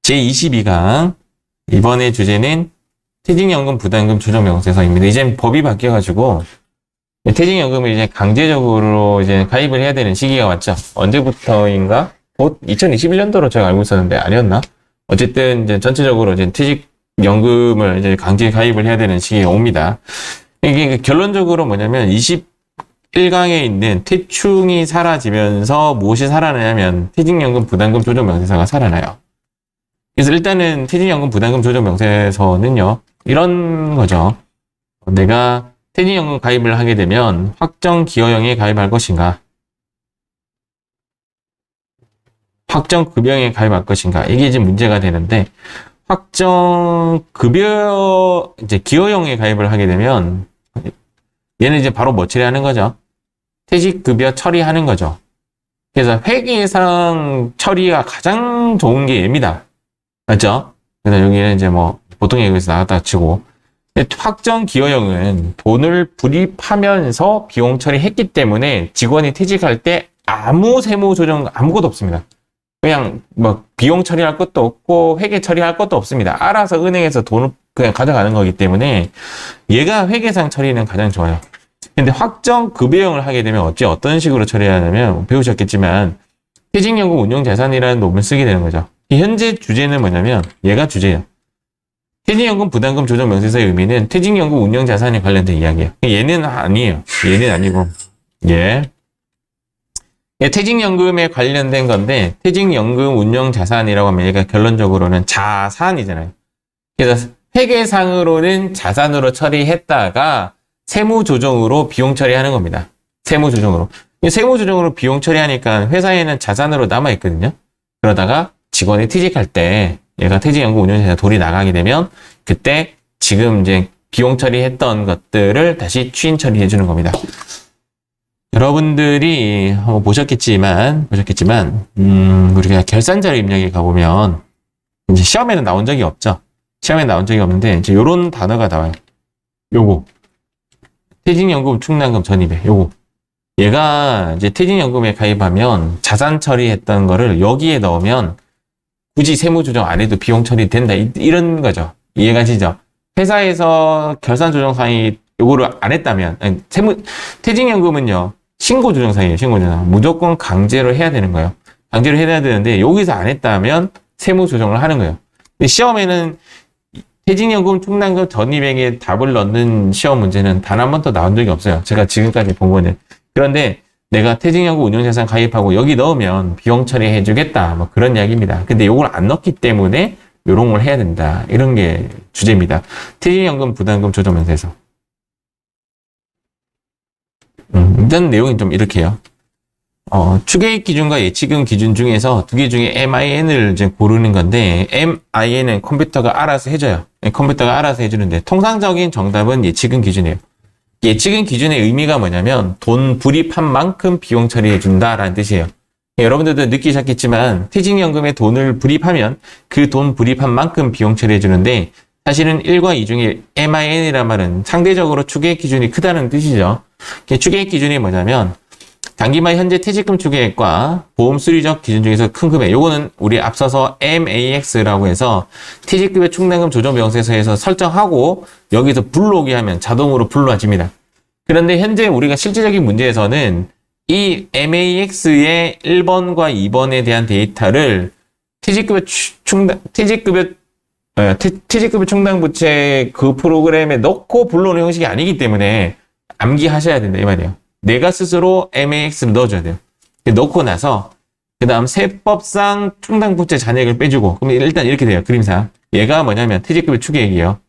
제22강 이번에 주제는 퇴직연금 부담금 조정 명세서입니다. 이제 법이 바뀌어가지고 퇴직연금을 이제 강제적으로 이제 가입을 해야 되는 시기가 왔죠. 언제부터인가? 2021년도로 제가 알고 있었는데 아니었나? 어쨌든 이제 전체적으로 이제 퇴직연금을 이제 강제 가입을 해야 되는 시기가 옵니다. 이게 결론적으로 뭐냐면 21강에 있는 퇴충이 사라지면서 무엇이 살아나냐면 퇴직연금 부담금 조정 명세서가 살아나요. 그래서 일단은 퇴직연금 부담금 조정 명세서는요, 이런 거죠. 내가 퇴직연금 가입을 하게 되면 확정 기여형에 가입할 것인가, 확정 급여형에 가입할 것인가, 이게 이제 문제가 되는데, 확정 급여 이제 기여형에 가입을 하게 되면 얘는 이제 바로 뭐 처리하는 거죠? 퇴직급여 처리하는 거죠. 그래서 회계상 처리가 가장 좋은 게 얘입니다. 맞죠? 그래서 여기는 이제 뭐 보통 얘기에서 나갔다 치고, 확정 기여형은 돈을 불입하면서 비용 처리했기 때문에 직원이 퇴직할 때 아무 세무 조정 아무것도 없습니다. 그냥 뭐 비용 처리할 것도 없고 회계 처리할 것도 없습니다. 알아서 은행에서 돈을 그냥 가져가는 거기 때문에 얘가 회계상 처리는 가장 좋아요. 근데 확정 급여형을 하게 되면 어떤 식으로 처리하냐면 배우셨겠지만 퇴직연금 운용자산이라는 놈을 쓰게 되는 거죠. 현재 주제는 뭐냐면 얘가 주제예요. 퇴직연금 부담금 조정 명세서의 의미는 퇴직연금 운용자산에 관련된 이야기예요. 얘는 아니에요. 얘는 아니고 얘 퇴직연금에 관련된 건데, 퇴직연금 운용자산이라고 하면 얘가 결론적으로는 자산이잖아요. 그래서 회계상으로는 자산으로 처리했다가 세무조정으로 비용 처리하는 겁니다. 세무조정으로. 세무조정으로 비용 처리하니까 회사에는 자산으로 남아있거든요. 그러다가 직원이 퇴직할 때 얘가 퇴직연금 운용자산 돈이 나가게 되면 그때 지금 이제 비용 처리했던 것들을 다시 추인 처리해 주는 겁니다. 여러분들이 보셨겠지만 우리가 결산자료 입력에 가보면 이제 시험에는 나온 적이 없죠. 시험에 나온 적이 없는데 이제 요런 단어가 나와요. 요거 퇴직연금 충당금 전입액, 요거 얘가 이제 퇴직연금에 가입하면 자산 처리했던 거를 여기에 넣으면 굳이 세무조정 안 해도 비용 처리 된다, 이런 거죠. 이해가시죠? 회사에서 결산조정상이 요거를 안 했다면, 아니, 퇴직연금은요 신고조정상이에요. 신고조정 무조건 강제로 해야 되는 거예요. 강제로 해야 되는데 여기서 안 했다면 세무조정을 하는 거예요. 근데 시험에는 퇴직연금 충당금 전입액에 답을 넣는 시험 문제는 단 한 번도 나온 적이 없어요. 제가 지금까지 본 거는. 그런데 내가 퇴직연금 운용자산 가입하고 여기 넣으면 비용 처리해 주겠다, 뭐 그런 이야기입니다. 근데 요걸 안 넣기 때문에 요런 걸 해야 된다, 이런 게 주제입니다. 퇴직연금 부담금 조정 명세서. 일단 내용이 좀 이렇게요. 추계액 기준과 예치금 기준 중에서 두 개 중에 MIN을 이제 고르는 건데, MIN은 컴퓨터가 알아서 해줘요. 컴퓨터가 알아서 해주는데, 통상적인 정답은 예치금 기준이에요. 예치금 기준의 의미가 뭐냐면, 돈 불입한 만큼 비용 처리해준다라는 뜻이에요. 여러분들도 느끼셨겠지만, 퇴직연금에 돈을 불입하면 그 돈 불입한 만큼 비용 처리해주는데, 사실은 1과 2 중에 MIN이란 말은 상대적으로 추계액 기준이 크다는 뜻이죠. 추계액 기준이 뭐냐면, 단기말 현재 퇴직금 추계액과 보험 수리적 기준 중에서 큰 금액, 요거는 우리 앞서서 MAX라고 해서 퇴직급여 충당금 조정 명세서에서 설정하고 여기서 불러오게 하면 자동으로 불러집니다. 그런데 현재 우리가 실질적인 문제에서는 이 MAX의 1번과 2번에 대한 데이터를 퇴직급여 충당부채 그 프로그램에 넣고 불러오는 형식이 아니기 때문에 암기하셔야 된다, 이 말이에요. 내가 스스로 MAX를 넣어줘야 돼요. 넣고 나서 그 다음 세법상 충당부채 잔액을 빼주고, 그럼 일단 이렇게 돼요. 그림상 얘가 뭐냐면 퇴직급여 추계액이에요.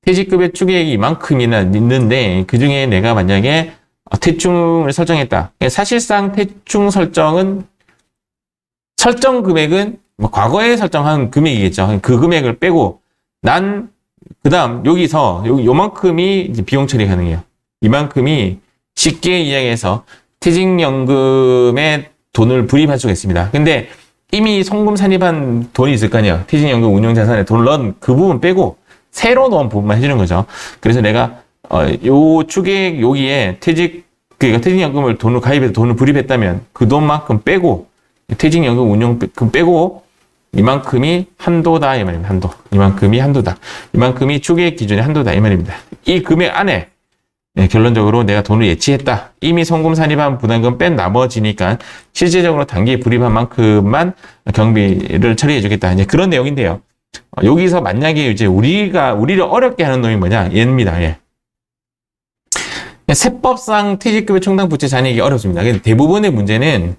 퇴직급여 추계액이 이만큼이나 있는데 그 중에 내가 만약에 퇴충을 설정했다. 사실상 퇴충 설정 금액은 뭐 과거에 설정한 금액이겠죠. 그 금액을 빼고 난 그 다음 여기서 요만큼이 이제 비용 처리 가능해요. 이만큼이 쉽게 이야기해서 퇴직연금에 돈을 불입할 수가 있습니다. 근데 이미 송금 산입한 돈이 있을 거 아니에요. 퇴직연금 운용자산에 돈을 넣은 그 부분 빼고 새로 넣은 부분만 해주는 거죠. 그래서 내가 요 추계액 여기에 퇴직연금을 돈을 가입해서 돈을 불입했다면 그 돈만큼 빼고 퇴직연금 운용금 빼고 이만큼이 한도다 이 말입니다. 한도. 이만큼이 한도다. 이만큼이 추계 기준의 한도다 이 말입니다. 이 금액 안에 결론적으로 내가 돈을 예치했다. 이미 송금 산입한 부담금 뺀 나머지니까 실질적으로 단기에 불입한 만큼만 경비를 처리해 주겠다. 이제 그런 내용인데요. 여기서 만약에 이제 우리를 어렵게 하는 놈이 뭐냐? 얘입니다. 예. 세법상 퇴직급여 충당 부채 잔액이 어렵습니다. 대부분의 문제는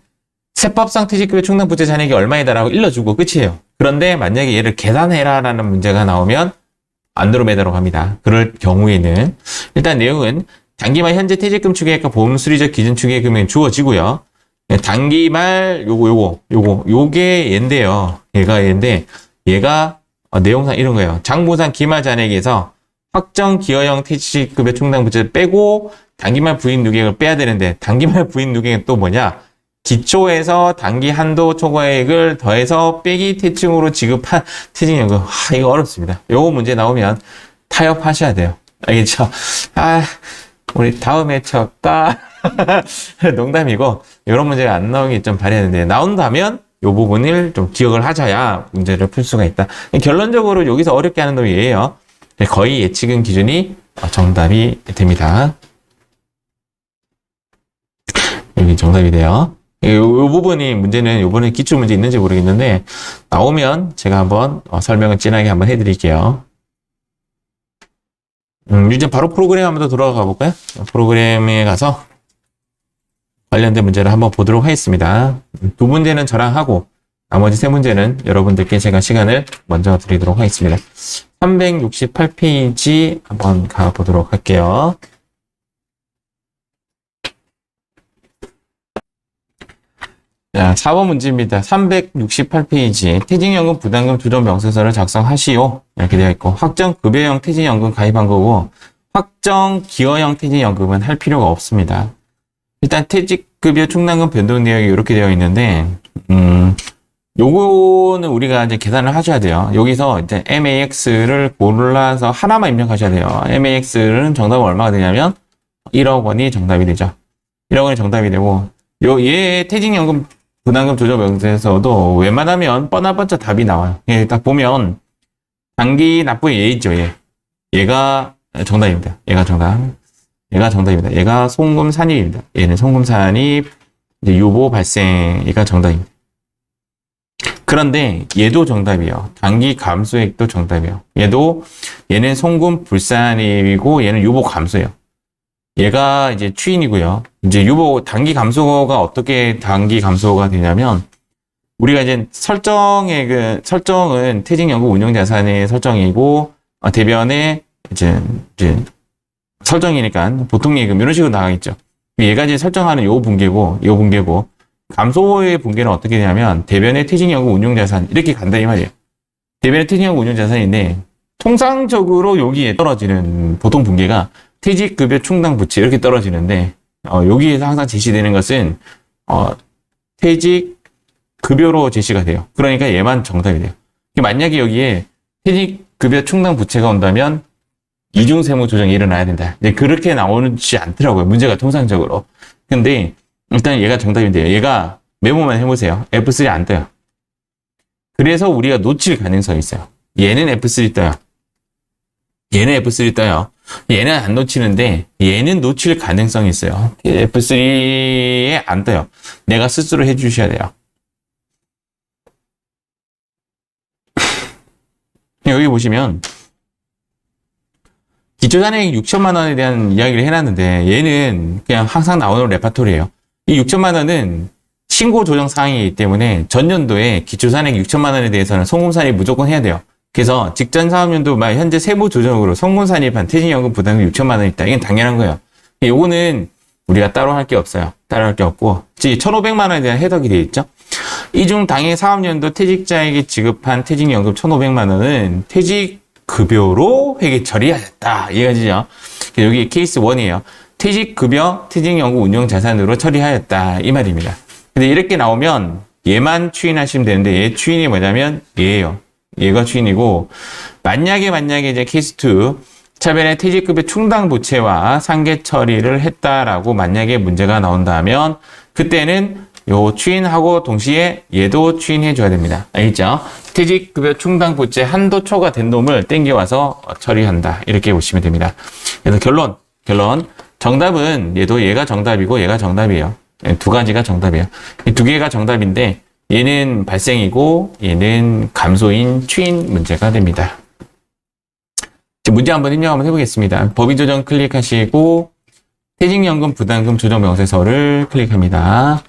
세법상 퇴직급여 충당 부채 잔액이 얼마이다라고 일러주고 끝이에요. 그런데 만약에 얘를 계산해라라는 문제가 나오면 안드로메다로 갑니다. 그럴 경우에는 일단 내용은 단기말 현재 퇴직금 추계액과 보험 수리적 기준 추계 금액이 주어지고요. 단기말 요게 얘인데요. 얘가 얘인데 얘가 내용상 이런 거예요. 장부상 기말 잔액에서 확정 기여형 퇴직급여 충당 부채를 빼고 단기말 부인 누계액을 빼야 되는데 단기말 부인 누계액은 또 뭐냐? 기초에서 단기 한도 초과액을 더해서 빼기 퇴직으로 지급한 퇴직연금. 이거 어렵습니다. 요거 문제 나오면 타협하셔야 돼요. 알겠죠? 우리 다음에 쳤다. 농담이고, 이런 문제가 안 나오기 좀 바라는데, 나온다면 요 부분을 좀 기억을 하셔야 문제를 풀 수가 있다. 결론적으로 여기서 어렵게 하는 놈이 얘예요. 거의 예측은 기준이 정답이 됩니다. 여기 정답이 돼요. 이 부분이 문제는 요번에 기출문제 있는지 모르겠는데 나오면 제가 한번 설명을 진하게 한번 해드릴게요. 이제 바로 프로그램 한번 더 돌아가 볼까요? 프로그램에 가서 관련된 문제를 한번 보도록 하겠습니다. 두 문제는 저랑 하고 나머지 세 문제는 여러분들께 제가 시간을 먼저 드리도록 하겠습니다. 368페이지 한번 가보도록 할게요. 자, 4번 문제입니다. 368페이지 퇴직연금 부담금 조정 명세서를 작성하시오. 이렇게 되어 있고 확정 급여형 퇴직연금 가입한 거고 확정 기여형 퇴직연금은 할 필요가 없습니다. 일단 퇴직급여 충당금 변동 내역이 이렇게 되어 있는데 요거는 우리가 이제 계산을 하셔야 돼요. 여기서 이제 MAX를 골라서 하나만 입력하셔야 돼요. MAX는 정답은 얼마가 되냐면 1억 원이 정답이 되죠. 1억 원이 정답이 되고 얘 퇴직연금 부담금 조정 명세서도 웬만하면 뻔하번쩍 답이 나와요. 예, 딱 보면 단기 납부의 얘 있죠. 얘가 정답입니다. 얘가 정답입니다. 얘가 송금 산입입니다. 얘는 송금 산입, 이제 유보 발생, 얘가 정답입니다. 그런데 얘도 정답이에요. 단기 감소액도 정답이에요. 얘는 송금 불산입이고 얘는 유보 감소예요. 얘가 이제 추인이고요. 이제 유보 단기 감소가 어떻게 단기 감소가 되냐면 우리가 이제 설정은 퇴직연금 운용자산의 설정이고 대변의 이제 설정이니까 보통 예금 이런 식으로 나가겠죠. 얘가 이제 설정하는 요 분계고 감소의 분계는 어떻게 되냐면 대변의 퇴직연금 운용자산 이렇게 간다 이 말이에요. 대변의 퇴직연금 운용자산인데 통상적으로 여기에 떨어지는 보통 분계가 퇴직급여 충당 부채 이렇게 떨어지는데 여기에서 항상 제시되는 것은 퇴직급여로 제시가 돼요. 그러니까 얘만 정답이 돼요. 만약에 여기에 퇴직급여 충당 부채가 온다면 이중세무 조정이 일어나야 된다. 그렇게 나오지 않더라고요. 문제가 통상적으로. 근데 일단 얘가 정답인데요. 얘가 메모만 해보세요. F3 안 떠요. 그래서 우리가 놓칠 가능성이 있어요. 얘는 F3 떠요. 얘는 F3 떠요. 얘는 안 놓치는데 얘는 놓칠 가능성이 있어요. F3에 안 떠요. 내가 스스로 해주셔야 돼요. 여기 보시면 기초잔액 6천만 원에 대한 이야기를 해놨는데 얘는 그냥 항상 나오는 레파토리예요. 이 6천만 원은 신고 조정 사항이기 때문에 전년도에 기초잔액 6천만 원에 대해서는 송금산입 무조건 해야 돼요. 그래서 직전 사업연도 말 현재 세부 조정으로 송금산입한 퇴직연금 부담금 6천만 원 있다. 이건 당연한 거예요. 요거는 우리가 따로 할 게 없어요. 따로 할 게 없고 1,500만 원에 대한 해석이 되어 있죠. 이중 당해 사업연도 퇴직자에게 지급한 퇴직연금 1,500만 원은 퇴직급여로 회계 처리하였다. 이해가지죠? 여기 케이스 1이에요. 퇴직급여, 퇴직연금 운용자산으로 처리하였다. 이 말입니다. 근데 이렇게 나오면 얘만 추인하시면 되는데 얘 추인이 뭐냐면 얘예요. 얘가 추인이고 만약에 이제 케이스 2 차변의 퇴직급여 충당 부채와 상계 처리를 했다라고 만약에 문제가 나온다면 그때는 요 추인하고 동시에 얘도 추인해 줘야 됩니다. 알겠죠? 퇴직급여 충당부채 한도 초과 된 놈을 땡겨와서 처리한다. 이렇게 보시면 됩니다. 그래서 결론. 정답은 얘가 정답이고 얘가 정답이에요. 두 가지가 정답이에요. 이 두 개가 정답인데 얘는 발생이고 얘는 감소인 추인 문제가 됩니다. 문제 한번 입력 한번 해보겠습니다. 법인 조정 클릭하시고 퇴직연금 부담금 조정 명세서를 클릭합니다.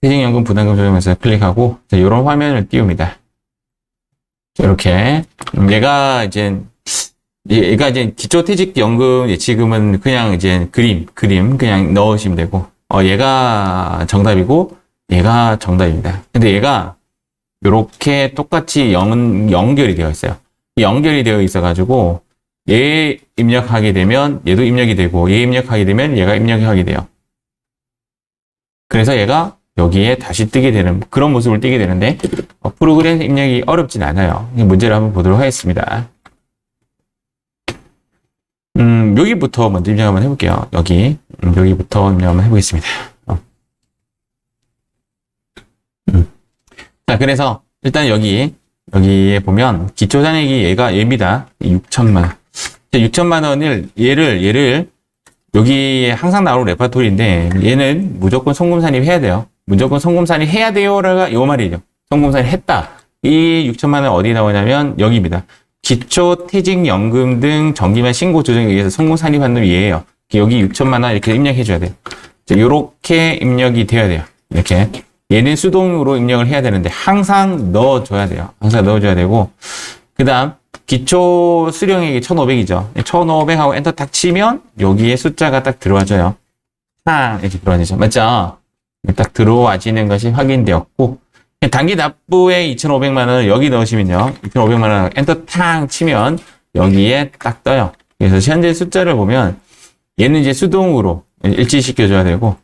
퇴직연금 부담금 조정 명세서 클릭하고 이런 화면을 띄웁니다. 이렇게 얘가 이제 기초퇴직연금 예치금은 그냥 이제 그림 그냥 넣으시면 되고 얘가 정답이고 얘가 정답입니다. 근데 얘가 이렇게 똑같이 연결이 되어 있어요. 연결이 되어 있어 가지고 얘 입력하게 되면 얘도 입력이 되고 얘 입력하게 되면 얘가 입력이 하게 돼요. 그래서 얘가 여기에 다시 뜨게 되는 그런 모습을 띄게 되는데 프로그램 입력이 어렵진 않아요. 문제를 한번 보도록 하겠습니다. 여기부터 먼저 입력 한번 해볼게요. 여기부터 입력 한번 해보겠습니다. 자, 그래서 일단 여기에 보면 기초잔액이 얘입니다. 6천만 원. 6천만 원을 얘를 여기에 항상 나오는 레파토리인데 얘는 무조건 송금산입 해야 돼요. 무조건 송금산입 해야 돼요라가 이 말이죠. 송금산입 했다. 이 6천만 원 어디 나오냐면 여기입니다. 기초퇴직연금 등 정기만 신고 조정에 의해서 송금산입한 놈이 얘예요. 여기 6천만 원 이렇게 입력해 줘야 돼요. 이렇게 입력이 돼야 돼요. 이렇게. 얘는 수동으로 입력을 해야 되는데 항상 넣어줘야 돼요. 항상 넣어줘야 되고 그 다음 기초 수령액이 1,500이죠. 1,500하고 엔터 딱 치면 여기에 숫자가 딱 들어와져요. 이렇게 들어와지죠. 맞죠? 딱 들어와지는 것이 확인되었고 단기 납부액 2,500만 원을 여기 넣으시면요. 2,500만 원 엔터 탕 치면 여기에 딱 떠요. 그래서 현재 숫자를 보면 얘는 이제 수동으로 일치시켜줘야 되고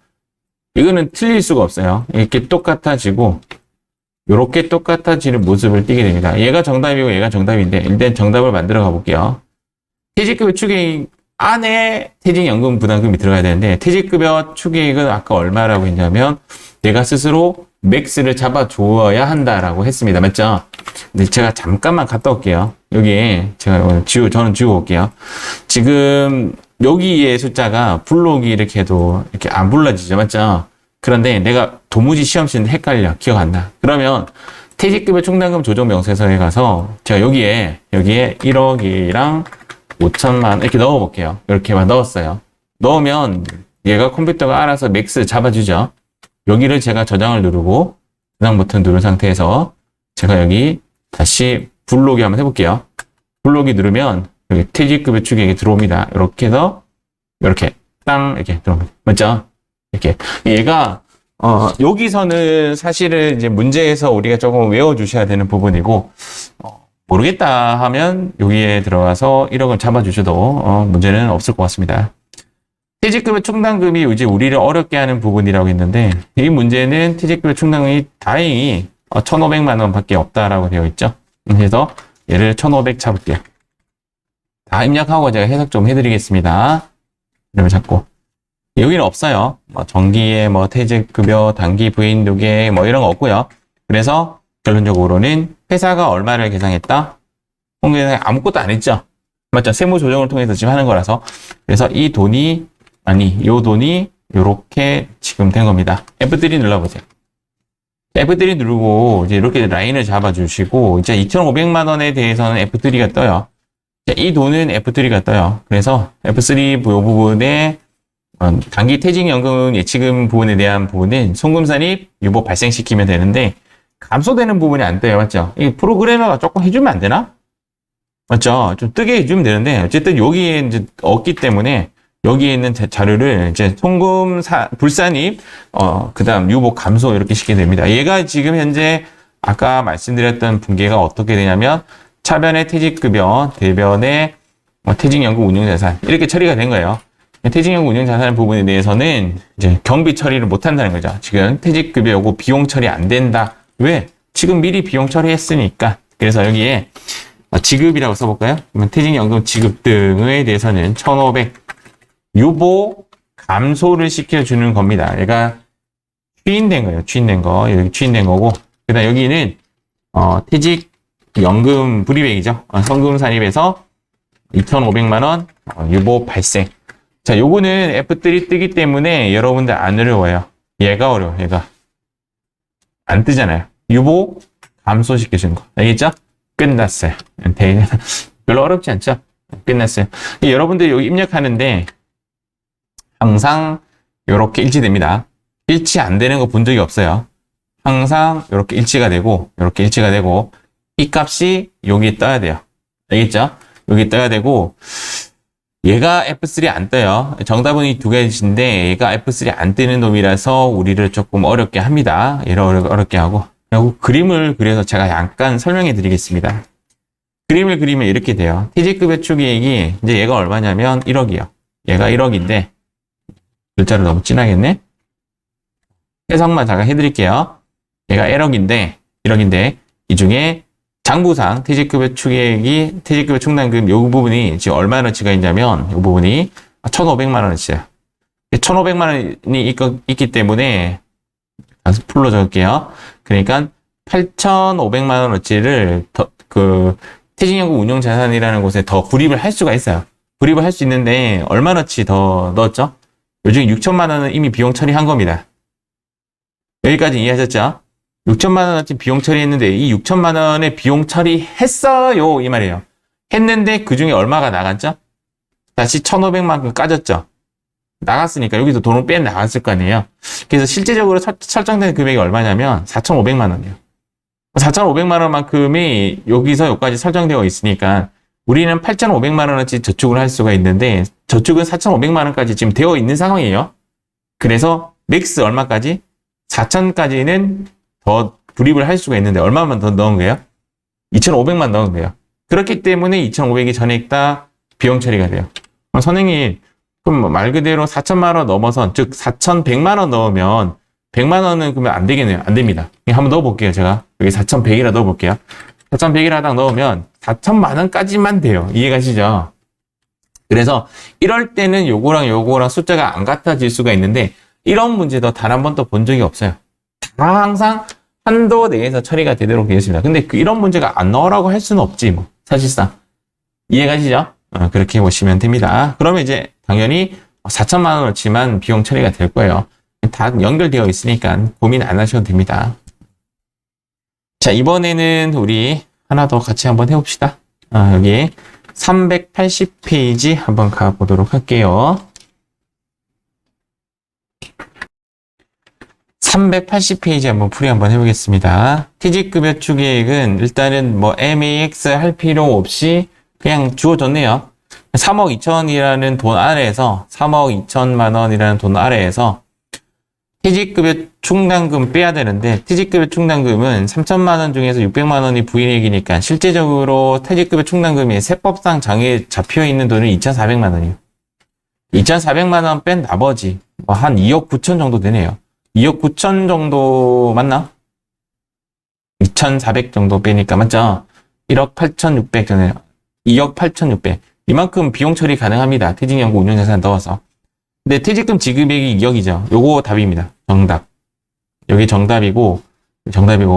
이거는 틀릴 수가 없어요. 이렇게 똑같아지고 이렇게 똑같아지는 모습을 띠게 됩니다. 얘가 정답이고 얘가 정답인데 일단 정답을 만들어 가볼게요. 퇴직급여 추계액 안에 퇴직연금 부담금이 들어가야 되는데 퇴직급여 추계액은 아까 얼마라고 했냐면 내가 스스로 맥스를 잡아줘야 한다라고 했습니다. 맞죠? 근데 제가 잠깐만 갔다 올게요. 여기에 저는 지우고 올게요. 지금 여기에 숫자가 불러오기 이렇게 해도 이렇게 안 불러지죠. 맞죠? 그런데 내가 도무지 시험 치는데 헷갈려. 기억 안 나. 그러면 퇴직급여 충당금 조정 명세서에 가서 제가 여기에 1억이랑 5천만 원 이렇게 넣어볼게요. 이렇게만 넣었어요. 넣으면 얘가 컴퓨터가 알아서 맥스 잡아주죠. 여기를 제가 저장을 누르고 저장 버튼 누른 상태에서 제가 여기 다시 불러오기 한번 해볼게요. 불러오기 누르면 여기 퇴직급여 추계액이 들어옵니다. 이렇게 해서 이렇게 땅 이렇게 들어옵니다. 맞죠? 이렇게 얘가 여기서는 사실은 이제 문제에서 우리가 조금 외워주셔야 되는 부분이고 모르겠다 하면 여기에 들어가서 1억을 잡아주셔도 문제는 없을 것 같습니다. 퇴직급여 충당금이 이제 우리를 어렵게 하는 부분이라고 했는데 이 문제는 퇴직급여 충당금이 다행히 1,500만 원 밖에 없다라고 되어 있죠. 그래서 얘를 1,500 잡을게요. 다 입력하고 제가 해석 좀 해드리겠습니다. 이름을 잡고 여기는 없어요. 정기에 퇴직급여, 단기 부인 누계 이런 거 없고요. 그래서 결론적으로는 회사가 얼마를 계상했다? 홍계상에 아무것도 안 했죠. 맞죠? 세무 조정을 통해서 지금 하는 거라서. 그래서 요 돈이 요렇게 지금 된 겁니다. F3 눌러보세요. F3 누르고 이제 이렇게 라인을 잡아주시고 이제 2,500만 원에 대해서는 F3가 떠요. 이 돈은 F3가 떠요. 그래서 F3 부분에 단기 퇴직연금 예치금 부분에 대한 부분은 송금산입 유보 발생시키면 되는데 감소되는 부분이 안 떠요. 맞죠? 이 프로그래머가 조금 해주면 안 되나? 맞죠? 좀 뜨게 해주면 되는데 어쨌든 여기에 이제 없기 때문에 여기에 있는 자료를 이제 불산입 그다음 유보 감소 이렇게 시키게 됩니다. 얘가 지금 현재 아까 말씀드렸던 분계가 어떻게 되냐면 차변의 퇴직급여, 대변의 퇴직연금 운용자산 이렇게 처리가 된 거예요. 퇴직연금 운용자산 부분에 대해서는 이제 경비 처리를 못 한다는 거죠. 지금 퇴직급여 요거 비용 처리 안 된다. 왜? 지금 미리 비용 처리했으니까. 그래서 여기에 지급이라고 써볼까요? 그러면 퇴직연금 지급 등에 대해서는 1,500 유보 감소를 시켜주는 겁니다. 얘가 추인된 거예요. 추인된 거. 여기 추인된 거고. 그다음 여기는 퇴직연금 불이백이죠. 성금 산입에서 2,500만 원 유보 발생. 자, 요거는 F3 뜨기 때문에 여러분들 안 어려워요. 얘가 어려워. 얘가 안 뜨잖아요. 유보 감소시켜주는 거. 알겠죠? 끝났어요. 별로 어렵지 않죠? 끝났어요. 여러분들 여기 입력하는데 항상 이렇게 일치됩니다. 일치 안 되는 거 본 적이 없어요. 항상 이렇게 일치가 되고 이렇게 일치가 되고 이 값이 여기 떠야 돼요. 알겠죠? 여기 떠야 되고 얘가 F3 안 떠요. 정답은 이 두 가지인데 얘가 F3 안 뜨는 놈이라서 우리를 조금 어렵게 합니다. 얘를 어렵게 하고 그리고 그림을 그려서 제가 약간 설명해 드리겠습니다. 그림을 그리면 이렇게 돼요. 퇴직급여 추계액이 이제 얘가 얼마냐면 1억이요. 얘가 1억인데 글자를 너무 진하겠네. 해석만 잠깐 해드릴게요. 얘가 1억인데 이 중에 장부상 퇴직급여 추계액이 퇴직급여 충당금 요 부분이 지금 얼마나치가 있냐면 요 부분이 1,500만 원어치예요. 1,500만 원이 있기 때문에 다시 풀로 적을게요. 그러니까 8,500만 원어치를 퇴직연금 운용자산이라는 곳에 더 구입을 할 수가 있어요. 구입을 할 수 있는데 얼마나치 더 넣었죠? 요즘 6천만 원은 이미 비용 처리한 겁니다. 여기까지 이해하셨죠? 6천만 원어치 비용 처리했는데 이 6천만 원의 비용 처리했어요 이 말이에요. 했는데 그 중에 얼마가 나갔죠? 다시 1,500만큼 까졌죠? 나갔으니까 여기서 돈을 빼 나갔을 거 아니에요. 그래서 실제적으로 설정된 금액이 얼마냐면 4,500만 원이에요. 4,500만 원만큼이 여기서 여기까지 설정되어 있으니까 우리는 8,500만 원어치 저축을 할 수가 있는데 저축은 4,500만 원까지 지금 되어 있는 상황이에요. 그래서 맥스 얼마까지? 4,000까지는 더 불입을 할 수가 있는데 얼마만 더 넣은 거예요? 2,500만 넣은 거예요. 그렇기 때문에 2,500이 전액 다 비용 처리가 돼요. 선생님, 그럼 말 그대로 4,000만 원 넘어선, 즉 4,100만 원 넣으면 100만 원은 그러면 안 되겠네요. 안 됩니다. 한번 넣어볼게요. 제가 여기 4,100이라 넣어볼게요. 4,100이라 딱 넣으면 4,000만 원까지만 돼요. 이해가시죠? 그래서 이럴 때는 요거랑 숫자가 안 같아질 수가 있는데 이런 문제도 단 한 번도 본 적이 없어요. 다 항상 한도 내에서 처리가 되도록 되어 있습니다. 근데 이런 문제가 안 나오라고 할 수는 없지 뭐 사실상. 이해가시죠? 그렇게 보시면 됩니다. 그러면 이제 당연히 4,000만 원어치만 비용 처리가 될 거예요. 다 연결되어 있으니까 고민 안 하셔도 됩니다. 자, 이번에는 우리 하나 더 같이 한번 해봅시다. 여기 380페이지 한번 가보도록 할게요. 380페이지 한번 풀이 한번 해보겠습니다. 퇴직급여 추계액은 일단은 뭐 MAX 할 필요 없이 그냥 주어졌네요. 3억 2천이라는 돈 아래에서 3억 2천만 원이라는 돈 아래에서 퇴직급여 충당금 빼야 되는데 퇴직급여 충당금은 3천만 원 중에서 600만 원이 부인액이니까 실제적으로 퇴직급여 충당금이 세법상 정해 잡혀 있는 돈은 2,400만 원이에요. 2,400만 원 뺀 나머지 뭐 한 2억 9천 정도 되네요. 2억 9천 정도 맞나? 2,400 정도 빼니까 맞죠? 1억 8,600 전에 2억 8,600 이만큼 비용 처리 가능합니다. 퇴직연금 운용자산 넣어서. 근데 퇴직금 지급액이 2억이죠. 요거 답입니다. 정답. 여기 정답이고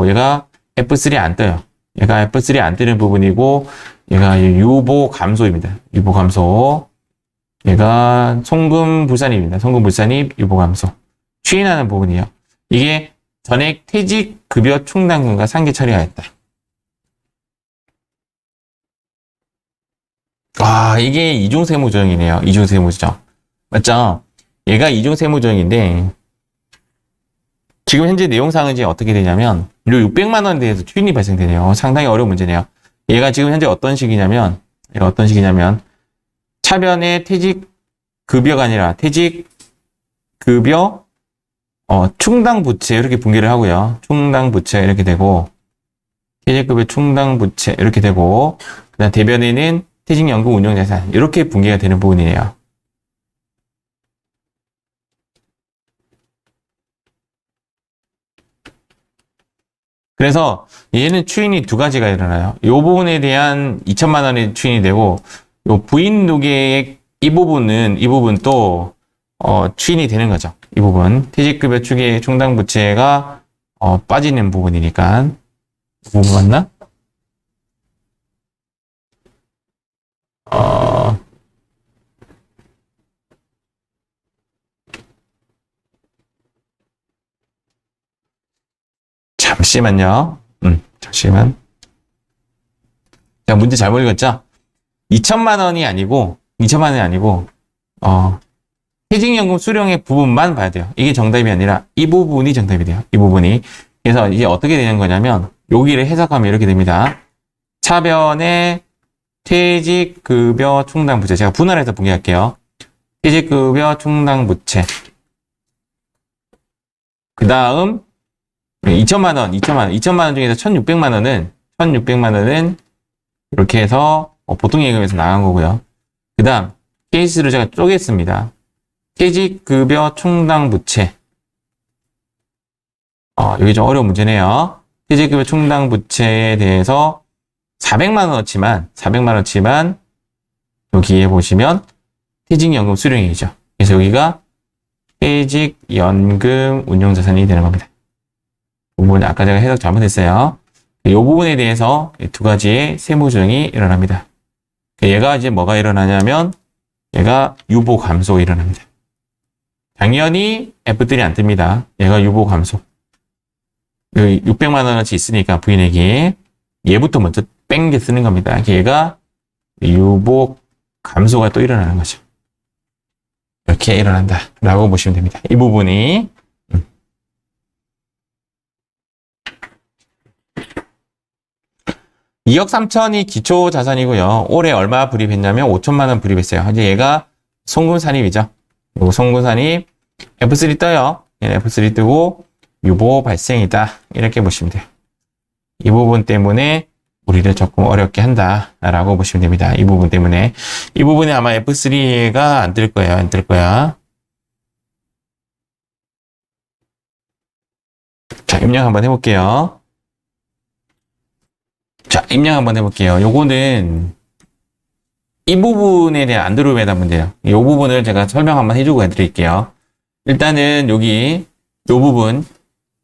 얘가 F3 안 떠요. 얘가 F3 안 뜨는 부분이고 얘가 유보 감소입니다. 유보 감소. 얘가 송금 불산입니다. 송금 불산입 유보 감소. 추인하는 부분이에요. 이게 전액 퇴직급여 충당금과 상계 처리하였다. 와, 이게 이중세무조정이네요. 이중세무조정. 맞죠? 얘가 이중세무조정인데 지금 현재 내용상은 이제 어떻게 되냐면 요 600만 원에 대해서 추인이 발생되네요. 상당히 어려운 문제네요. 얘가 지금 현재 어떤 식이냐면 차변의 퇴직급여가 아니라 퇴직급여 충당부채 이렇게 분개를 하고요. 충당부채 이렇게 되고 퇴직급여 충당부채 이렇게 되고 그다음 대변에는 퇴직연금 운용자산 이렇게 분개가 되는 부분이에요. 그래서 얘는 추인이 두 가지가 일어나요. 이 부분에 대한 2천만 원의 추인이 되고 요 부인 누계액 이 부분 또 추인이 되는 거죠. 이 부분. 퇴직급여 추계 충당부채가 빠지는 부분이니까. 이 부분 맞나? 잠시만요. 잠시만. 자, 문제 잘못 읽었죠? 2천만 원이 아니고, 퇴직연금 수령액 부분만 봐야 돼요. 이게 정답이 아니라 이 부분이 정답이 돼요. 이 부분이. 그래서 이게 어떻게 되는 거냐면, 여기를 해석하면 이렇게 됩니다. 차변에 퇴직급여 충당부채. 제가 분할해서 분개할게요. 퇴직급여 충당부채. 그 다음, 2천만 원 중에서 1,600만 원은 이렇게 해서 보통 예금에서 나간 거고요. 그 다음, 케이스를 제가 쪼갰습니다. 퇴직급여 충당부채. 여기 좀 어려운 문제네요. 퇴직급여 충당부채에 대해서 400만 원어치만 여기에 보시면 퇴직연금 수령액이죠. 그래서 여기가 퇴직연금 운용자산이 되는 겁니다. 이 부분 아까 제가 해석 잘못했어요. 이 부분에 대해서 두 가지의 세무조정이 일어납니다. 얘가 이제 뭐가 일어나냐면 얘가 유보 감소 일어납니다. 당연히 F들이 안 뜹니다. 얘가 유보 감소. 600만 원어치 있으니까 부인액이 얘부터 먼저 뺑겨 쓰는 겁니다. 얘가 유보 감소가 또 일어나는 거죠. 이렇게 일어난다 라고 보시면 됩니다. 이 부분이 2억 3천이 기초 자산이고요. 올해 얼마 불입했냐면 5천만 원 불입했어요. 이제 얘가 송금 산입이죠. 요거 송금 산입 F3 떠요. F3 뜨고 유보 발생이다. 이렇게 보시면 돼요. 이 부분 때문에 우리를 조금 어렵게 한다라고 보시면 됩니다. 이 부분 때문에. 이 부분에 아마 F3가 안 뜰 거예요. 안 뜰 거야. 자, 입력 한번 해볼게요. 자, 입력 한번 해볼게요. 요거는 이 부분에 대한 안드로메다 문제예요. 이 부분을 제가 설명 한번 해주고 해드릴게요. 일단은 여기 요 부분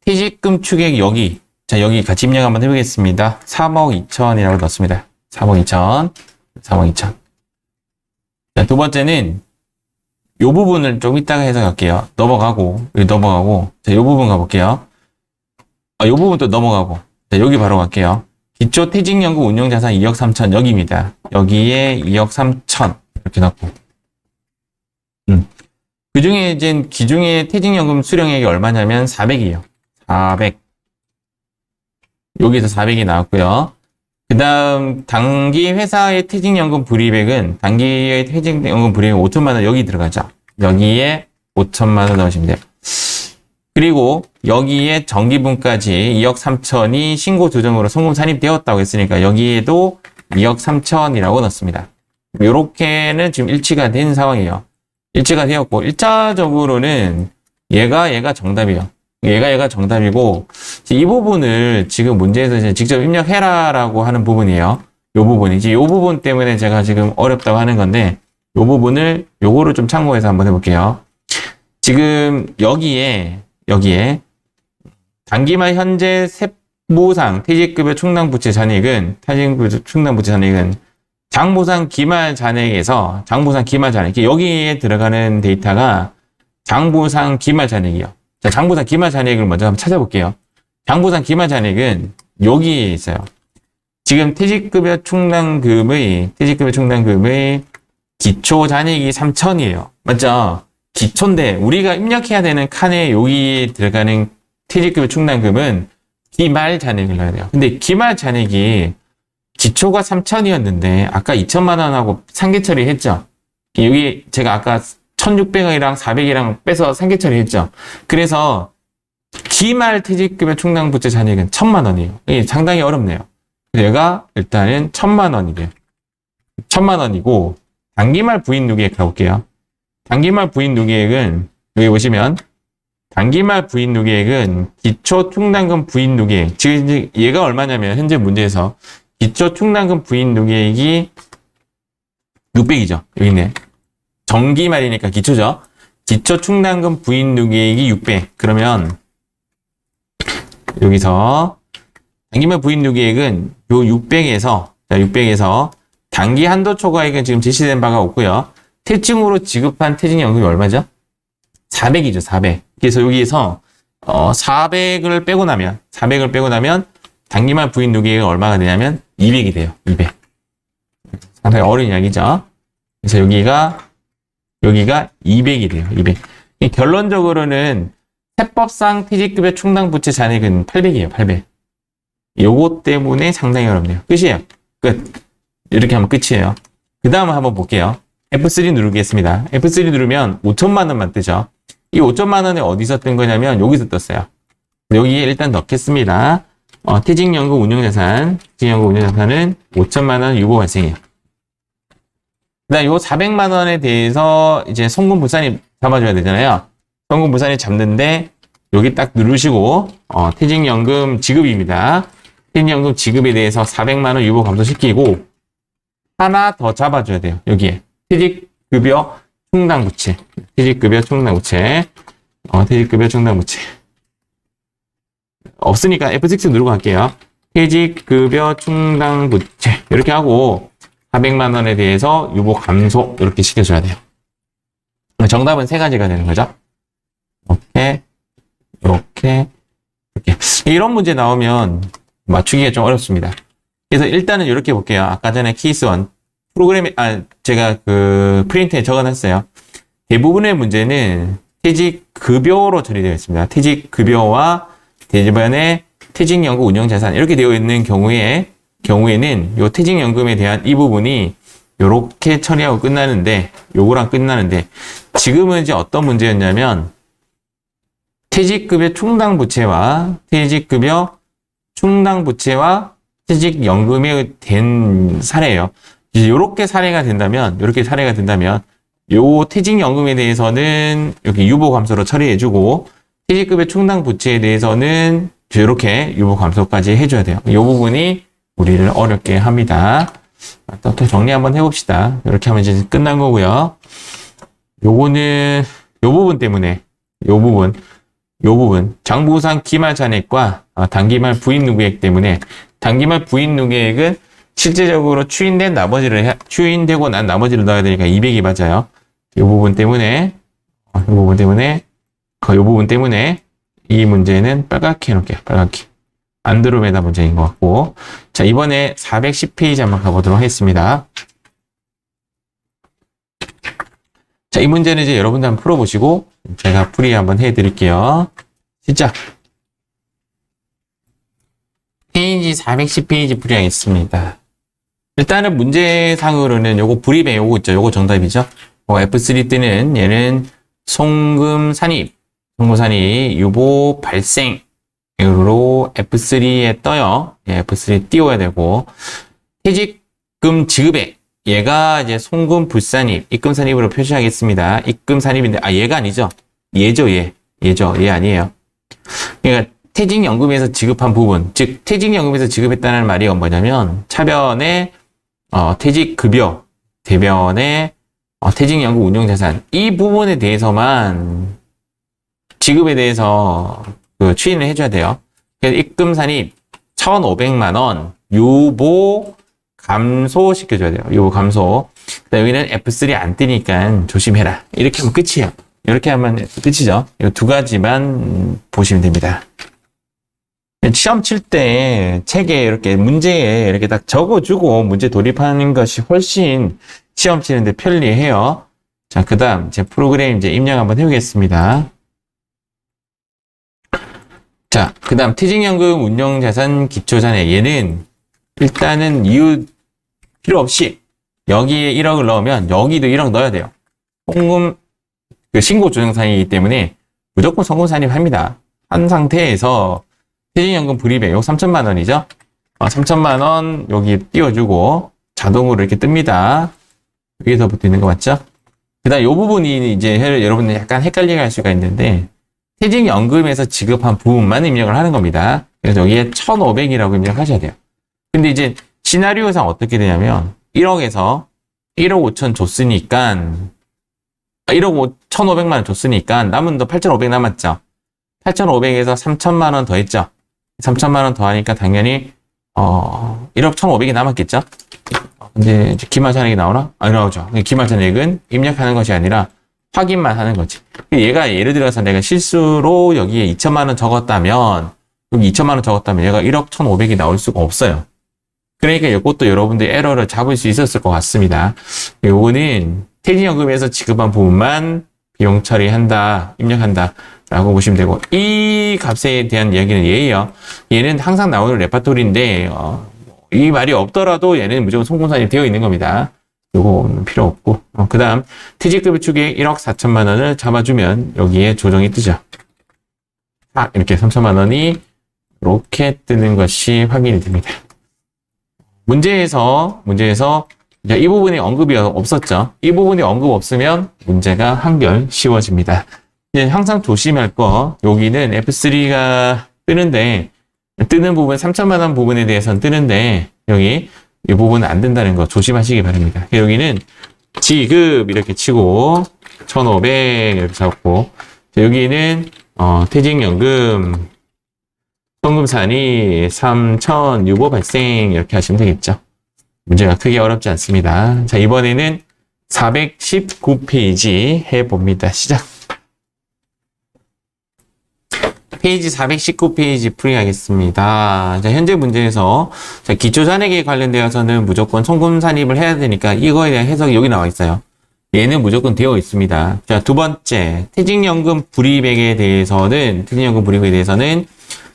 퇴직금 추객 여기 자 여기 같이 입력 한번 해보겠습니다. 3억 2천이라고 넣습니다. 3억 2천 3억 2천. 자, 두 번째는 요 부분을 좀 이따가 해석할게요. 넘어가고 자, 요 부분 가볼게요. 요 부분 또 넘어가고 자, 여기 바로 갈게요. 기초 퇴직연금 운용자산 2억 3천 여기입니다. 여기에 2억 3천 이렇게 넣고 그 중에 이제 기중에 퇴직연금 수령액이 얼마냐면 400이에요. 400 여기서 400이 나왔고요. 그 다음 단기 회사의 퇴직연금 불이익은 단기의 퇴직연금 불이익 5천만 원 여기 들어가죠. 여기에 5천만 원 넣으시면 돼요. 그리고 여기에 정기분까지 2억 3천이 신고 조정으로 송금 산입되었다고 했으니까 여기에도 2억 3천이라고 넣습니다. 요렇게는 지금 일치가 된 상황이에요. 일치가 되었고 1차적으로는 얘가 정답이에요. 얘가 정답이고 이 부분을 지금 문제에서 이제 직접 입력해라라고 하는 부분이에요. 요 부분이지. 요 부분 때문에 제가 지금 어렵다고 하는 건데 요 부분을 요거를 좀 참고해서 한번 해볼게요. 지금 여기에 단기말 현재 세무상 퇴직급여 충당부채 잔액은 장보상 기말 잔액에서 장보상 기말 잔액 여기에 들어가는 데이터가 장보상 기말 잔액이요. 자, 장보상 기말 잔액을 먼저 한번 찾아볼게요. 장보상 기말 잔액은 여기에 있어요. 지금 퇴직급여 충당금의 기초 잔액이 3천이에요. 맞죠? 기초인데 우리가 입력해야 되는 칸에 여기에 들어가는 퇴직급여 충당금은 기말 잔액을 넣어야 돼요. 근데 기말 잔액이 기초가 3천이었는데 아까 2천만 원하고 상계 처리했죠. 여기 제가 아까 1,600원이랑 400이랑 빼서 상계 처리했죠. 그래서 기말 퇴직급여 충당부채 잔액은 1,000만 원이에요. 이게 상당히 어렵네요. 얘가 일단은 1,000만 원이래요. 1,000만 원이고 단기말 부인 누계액 가볼게요. 단기말 부인 누계액은 여기 보시면 단기말 부인 누계액은 기초 충당금 부인 누계액 지금 얘가 얼마냐면 현재 문제에서 기초 충당금 부인 누계액이 600이죠. 여기 있네. 정기말이니까 기초죠. 기초충당금 부인 누계액이 600. 그러면 여기서 단기말 부인 누계액은 요 600에서 단기 한도 초과액은 지금 제시된 바가 없고요. 퇴직으로 지급한 퇴직연금이 얼마죠? 400이죠, 400. 그래서 여기에서 400을 빼고 나면 단기말 부인 누계액은 얼마가 되냐면 200이 돼요. 200. 상당히 어려운 이야기죠. 그래서 여기가 200이 돼요. 200. 결론적으로는 세법상 퇴직급여 충당 부채 잔액은 800이에요. 800. 요거 때문에 상당히 어렵네요. 끝이에요. 끝. 이렇게 하면 끝이에요. 그 다음 한번 볼게요. F3 누르겠습니다. F3 누르면 5천만 원만 뜨죠. 이 5천만 원이 어디서 뜬 거냐면 여기서 떴어요. 여기에 일단 넣겠습니다. 퇴직연금 운용자산은 5천만 원 유보 발생이에요. 그다음 요 400만 원에 대해서 이제 송금부산이 잡아줘야 되잖아요. 송금부산이 잡는데 여기 딱 누르시고 퇴직연금 지급입니다. 퇴직연금 지급에 대해서 400만 원 유보 감소시키고 하나 더 잡아줘야 돼요. 여기에 퇴직급여 충당부채. 없으니까 F6 누르고 갈게요. 퇴직급여 충당부채 이렇게 하고 400만 원에 대해서 유보 감소 이렇게 시켜줘야 돼요. 정답은 세 가지가 되는 거죠. 이렇게. 이런 문제 나오면 맞추기가 좀 어렵습니다. 그래서 일단은 이렇게 볼게요. 아까 전에 케이스 1 프로그램에 제가 그 프린트에 적어놨어요. 대부분의 문제는 퇴직급여로 처리되어 있습니다. 퇴직급여와 대부분의 퇴직연금 운용자산 이렇게 되어 있는 경우에는 요 퇴직연금에 대한 이 부분이 요렇게 처리하고 요거랑 끝나는데 지금은 이제 어떤 문제였냐면 퇴직급여 충당부채와 퇴직연금에 된 사례예요. 이제 요렇게 사례가 된다면 요 퇴직연금에 대해서는 이렇게 유보 감소로 처리해주고 퇴직급여 충당부채에 대해서는 이렇게 유보 감소까지 해줘야 돼요. 이 부분이 우리를 어렵게 합니다. 또 정리 한번 해봅시다. 이렇게 하면 이제 끝난 거고요. 요거는 요 부분 장부상 기말 잔액과 단기말 부인 누계액 때문에 단기말 부인 누계액은 실제적으로 추인되고 난 나머지를 넣어야 되니까 200이 맞아요. 요 부분 때문에 이 문제는 빨갛게 해놓을게요. 빨갛게. 안드로메다 문제인 것 같고. 자, 이번에 410페이지 한번 가보도록 하겠습니다. 자, 이 문제는 이제 여러분들 한번 풀어보시고, 제가 풀이 한번 해드릴게요. 시작! 페이지 410페이지 풀이하겠습니다. 일단은 문제상으로는 요거 불입에 요거 있죠. 요거 정답이죠. F3 때는 얘는 송금 산입, 유보 발생, 으로 F3에 떠요. F3에 띄워야 되고, 퇴직금 지급액, 얘가 이제 송금 불산입, 입금 산입으로 표시하겠습니다. 입금 산입인데, 얘가 아니죠. 얘 아니에요. 그러니까 퇴직연금에서 지급한 부분, 즉 퇴직연금에서 지급했다는 말이 뭐냐면 차변에 퇴직급여, 대변에 퇴직연금 운용자산 이 부분에 대해서만 지급에 대해서 추인을 해줘야 돼요. 그래서 입금 산입 1,500만 원 유보 감소 시켜줘야 돼요. 유보 감소. 여기는 F3 안 뜨니까 조심해라. 이렇게 하면 끝이에요. 이렇게 하면 끝이죠. 이 두 가지만 보시면 됩니다. 시험 칠 때 책에 이렇게 문제에 이렇게 딱 적어주고 문제 돌입하는 것이 훨씬 시험 치는데 편리해요. 자, 그 다음 제 프로그램 이제 입력 한번 해보겠습니다. 자, 그 다음 퇴직연금 운용자산 기초잔액 얘는 일단은 이유 필요 없이 여기에 1억을 넣으면 여기도 1억 넣어야 돼요. 송금 신고 조정산이기 때문에 무조건 송금 산입합니다. 한 상태에서 퇴직연금 불입액 요 3천만 원이죠. 3천만 원 여기 띄워주고 자동으로 이렇게 뜹니다. 여기서 붙어 있는 거 맞죠? 그 다음 요 부분이 이제 여러분들 약간 헷갈리게 할 수가 있는데 퇴직연금에서 지급한 부분만 입력을 하는 겁니다. 그래서 여기에 1,500이라고 입력하셔야 돼요. 근데 이제 시나리오상 어떻게 되냐면 1억에서 1억 5천 줬으니까 1억 1,500만 원 줬으니까 남은 더 8,500 남았죠. 8,500에서 3천만 원 더했죠. 3천만 원 더하니까 당연히 1억 1,500이 남았겠죠. 근데 이제 기말잔액이 나오나? 안 나오죠. 기말잔액은 입력하는 것이 아니라 확인만 하는 거지. 얘가 예를 들어서 내가 실수로 여기에 2천만 원 적었다면, 여기 2천만 원 적었다면 얘가 1억 1,500이 나올 수가 없어요. 그러니까 이것도 여러분들이 에러를 잡을 수 있었을 것 같습니다. 요거는 퇴직연금에서 지급한 부분만 비용 처리한다, 입력한다 라고 보시면 되고, 이 값에 대한 이야기는 얘예요. 얘는 항상 나오는 레파토리인데 이 말이 없더라도 얘는 무조건 송금산이 되어 있는 겁니다. 요거는 필요 없고, 그 다음 퇴직급여 축에 1억 4천만 원을 잡아주면 여기에 조정이 뜨죠. 이렇게 3천만 원이 이렇게 뜨는 것이 확인이 됩니다. 문제에서 이 부분에 언급이 없었죠. 이 부분에 언급 없으면 문제가 한결 쉬워집니다. 이제 항상 조심할 거, 여기는 F3가 뜨는데, 뜨는 부분, 3천만 원 부분에 대해서는 뜨는데, 여기 이 부분은 안 된다는 거 조심하시기 바랍니다. 여기는 지급 이렇게 치고 1,500 이렇게 잡고, 여기는 퇴직연금 송금산이 3,000 유보 발생 이렇게 하시면 되겠죠. 문제가 크게 어렵지 않습니다. 자, 이번에는 419페이지 해봅니다. 시작. 페이지 419페이지 풀이하겠습니다. 자, 현재 문제에서 자, 기초잔액에 관련되어서는 무조건 송금 산입을 해야 되니까 이거에 대한 해석이 여기 나와 있어요. 얘는 무조건 되어 있습니다. 자, 두 번째, 퇴직연금 불이백에 대해서는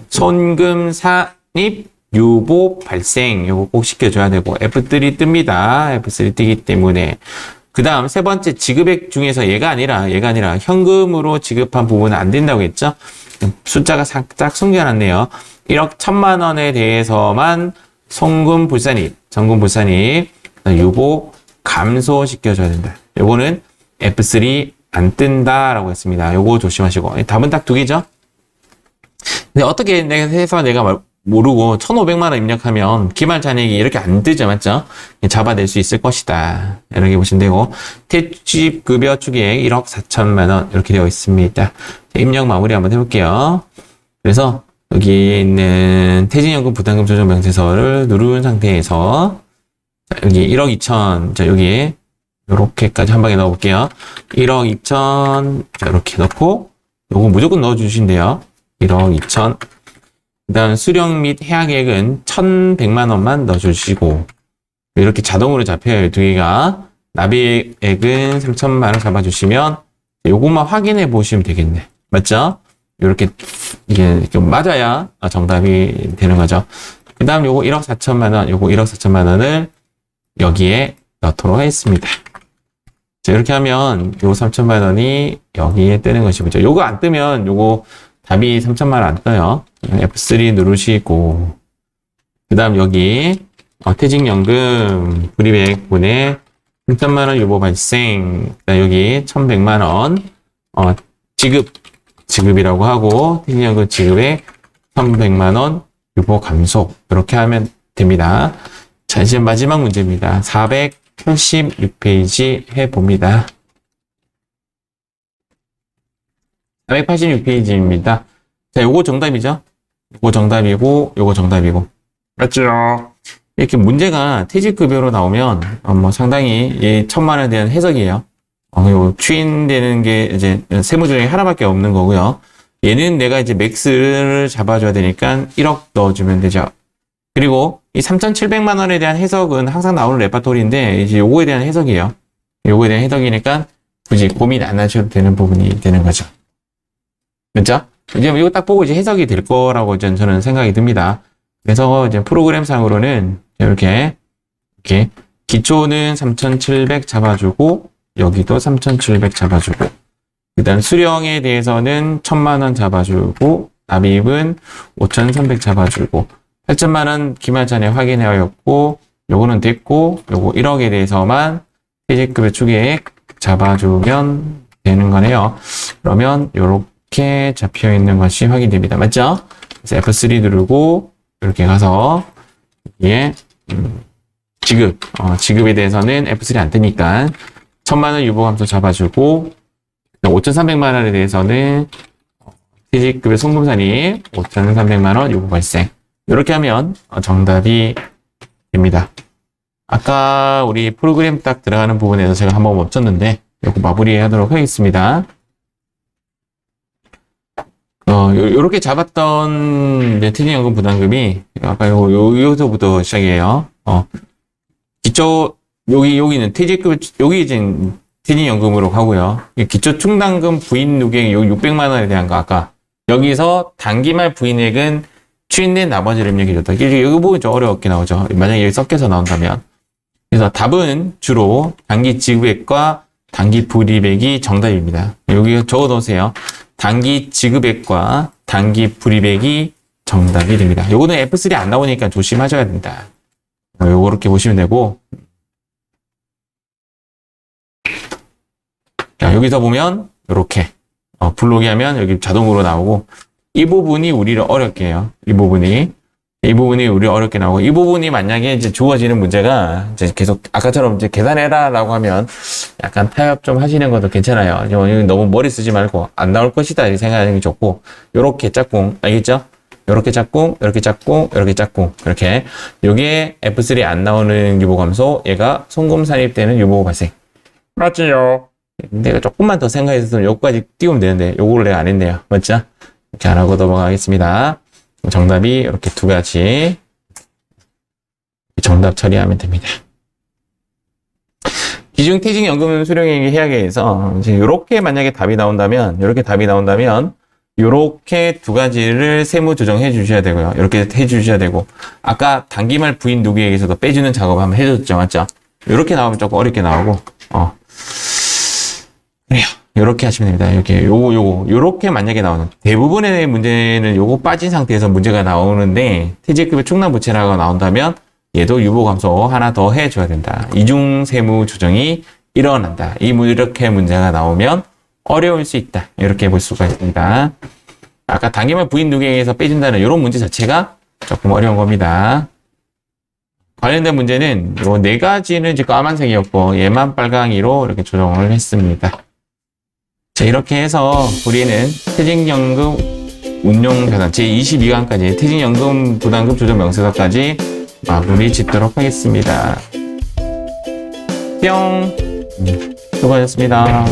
송금 산입 유보 발생 요거 꼭 시켜줘야 되고, F3 뜹니다. F3 뜨기 때문에. 그 다음 세 번째, 지급액 중에서 얘가 아니라 현금으로 지급한 부분은 안 된다고 했죠. 숫자가 살짝 숨겨놨네요. 1억 1,000만 원에 대해서만 송금 불산입, 전금 불산입, 유보 감소시켜줘야 된다. 요거는 F3 안 뜬다라고 했습니다. 요거 조심하시고. 답은 딱 두 개죠. 근데 어떻게 해서 내가 모르고 1,500만 원 입력하면 기말잔액이 이렇게 안 뜨죠, 맞죠? 잡아낼 수 있을 것이다. 이렇게 보시면 되고, 퇴직급여 추계액 1억 4천만 원 이렇게 되어 있습니다. 입력 마무리 한번 해볼게요. 그래서 여기에 있는 퇴직연금 부담금 조정 명세서를 누른 상태에서 여기 1억 2천, 자 여기에 이렇게까지 한 방에 넣어볼게요. 1억 2천, 자 이렇게 넣고 요거 무조건 넣어주신대요. 1억 2천. 그 다음 수령 및 해약액은 1,100만 원만 넣어주시고, 이렇게 자동으로 잡혀요. 두 개가. 납입액은 3,000만 원 잡아주시면 요것만 확인해 보시면 되겠네. 맞죠? 이렇게 이게 맞아야 정답이 되는 거죠. 그 다음 요거 1억 4천만 원, 요거 1억 4천만 원을 여기에 넣도록 하겠습니다. 자, 이렇게 하면 요 3천만 원이 여기에 뜨는 것이죠. 요거 안 뜨면 요거 답이 3천만 원 안 떠요. F3 누르시고, 그 다음 여기 퇴직연금 불이백분에 3천만 원 유보 발생, 여기 1,100만 원 지급이라고 하고, 퇴직연금 지급에 1,100만 원 유보 감소, 이렇게 하면 됩니다. 자, 이제 마지막 문제입니다. 486페이지 해봅니다. 486페이지입니다. 자, 요거 정답이죠? 요거 정답이고, 요거 정답이고. 맞죠? 이렇게 문제가 퇴직급여로 나오면, 상당히 이 1,000만 원에 대한 해석이에요. 요 추인되는 게 이제 세무 조정이 하나밖에 없는 거고요. 얘는 내가 이제 맥스를 잡아줘야 되니까 1억 넣어주면 되죠. 그리고 이 3,700만 원에 대한 해석은 항상 나오는 레파토리인데, 이제 요거에 대한 해석이에요. 요거에 대한 해석이니까 굳이 고민 안 하셔도 되는 부분이 되는 거죠. 그렇죠? 이제 이거 딱 보고 이제 해석이 될 거라고 저는 생각이 듭니다. 그래서 이제 프로그램상으로는 이렇게 기초는 3,700 잡아주고, 여기도 3,700 잡아주고, 일단 수령에 대해서는 1,000만 원 잡아주고, 납입은 5,300 잡아주고, 8천만 원 기말잔액 확인하였고, 요거는 됐고, 요거 1억에 대해서만 퇴직급여 추계액 잡아주면 되는 거네요. 그러면 요렇게 잡혀 있는 것이 확인됩니다. 맞죠? 그래서 F3 누르고 이렇게 가서 이게 지급에 대해서는 F3 안 뜨니까 1,000만 원 유보감소 잡아주고, 5,300만 원에 대해서는 퇴직급여 송금산입 5,300만 원 요구 발생. 이렇게 하면 정답이 됩니다. 아까 우리 프로그램 딱 들어가는 부분에서 제가 한번 멈췄는데 이거 마무리하도록 하겠습니다. 요렇게 잡았던 퇴직연금 부담금이 아까 여기서부터 시작이에요. 기초 여기는 퇴직급 여기 이제 퇴직연금으로 가고요. 기초 충당금 부인 누계액 여기 600만 원에 대한 거 아까 여기서 단기말 부인액은 추인된 나머지 рем력이 좋다. 여기 부분 좀 어렵게 나오죠. 만약에 여기 섞여서 나온다면. 그래서 답은 주로 단기 지급액과 단기 불이익액이 정답입니다. 여기 적어 놓으세요. 단기 지급액과 단기 불이익액이 정답이 됩니다. 요거는 F3 안 나오니까 조심하셔야 된다. 요렇게 보시면 되고. 자, 여기서 보면 요렇게 불러오게 하면 여기 자동으로 나오고 이 부분이 우리를 어렵게 해요. 이 부분이 우리를 어렵게 나오고 이 부분이 만약에 이제 주어지는 문제가 이제 계속 아까처럼 이제 계산해라라고 하면 약간 타협 좀 하시는 것도 괜찮아요. 너무 머리 쓰지 말고 안 나올 것이다 이렇게 생각하는 게 좋고 요렇게 짝꿍 알겠죠? 요렇게 짝꿍, 이렇게 짝꿍, 이렇게 짝꿍 이렇게 요게 F3 안 나오는 유보감소 얘가 송금 산입되는 유보 발생 맞지요? 내가 조금만 더 생각했으면 요거까지 띄우면 되는데 요거를 내가 안 했네요. 맞죠? 이렇게 안 하고 넘어가겠습니다. 정답이 이렇게 두 가지 정답 처리하면 됩니다. 기준퇴직연금 수령액 해약에서 이렇게 만약에 답이 나온다면 이렇게 두 가지를 세무 조정해 주셔야 되고요. 이렇게 해 주셔야 되고 아까 단기말 부인 누계액에서도 빼주는 작업 한번 해줬죠, 맞죠? 이렇게 나오면 조금 어렵게 나오고 그래요. 요렇게 하시면 됩니다. 이렇게 요렇게 만약에 나오는 대부분의 문제는 요거 빠진 상태에서 문제가 나오는데 퇴직급여 충당부채라고 나온다면 얘도 유보감소 하나 더 해줘야 된다. 이중 세무 조정이 일어난다. 이렇게 문제가 나오면 어려울 수 있다. 이렇게 볼 수가 있습니다. 아까 단기말 부인 누계액에서 빼준다는 이런 문제 자체가 조금 어려운 겁니다. 관련된 문제는 요 네 가지는 이제 까만색이었고 얘만 빨강이로 이렇게 조정을 했습니다. 자, 이렇게 해서 우리는 퇴직연금 운용자산 제22강까지 퇴직연금 부담금 조정 명세서까지 마무리 짓도록 하겠습니다. 뿅! 수고하셨습니다.